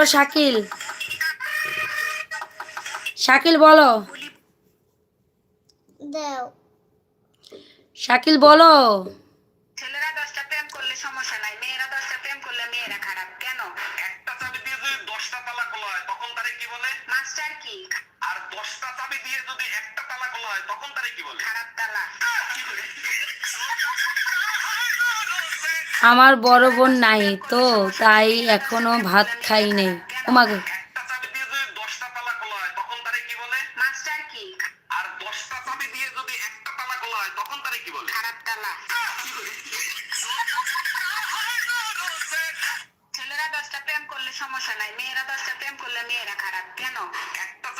বলো শাকিল, শাকিল বলো, শাকিল বলো। ছেলেরা 10টা প্রেম করলে সমস্যা নাই, মেয়েরা 10টা প্রেম করলে মেয়েরা খারাপ কেন? একটা চাবি দিয়ে যদি 10টা তালা খোলা হয় তখন তারে কি বলে? মাস্টার কি। আর 10টা চাবি দিয়ে যদি একটা তালা খোলা হয় তখন তারে কি বলে? খারাপ তালা। আমার বড় বোন নাই তো, তাই এখনো ভাত খাই নাই। ওমাগো, একটা চাবি দিয়ে যদি 10টা তালা খোলা হয় তখন তারে কি বলে? মাস্টার কি। আর 10টা চাবি দিয়ে যদি একটা তালা খোলা হয় তখন তারে কি বলে? খারাপ তালা। ছেলেরা 10টা প্রেম করলে সমস্যা নাই, মেয়েরা 10টা প্রেম করলে মেয়েরা খারাপ কেন?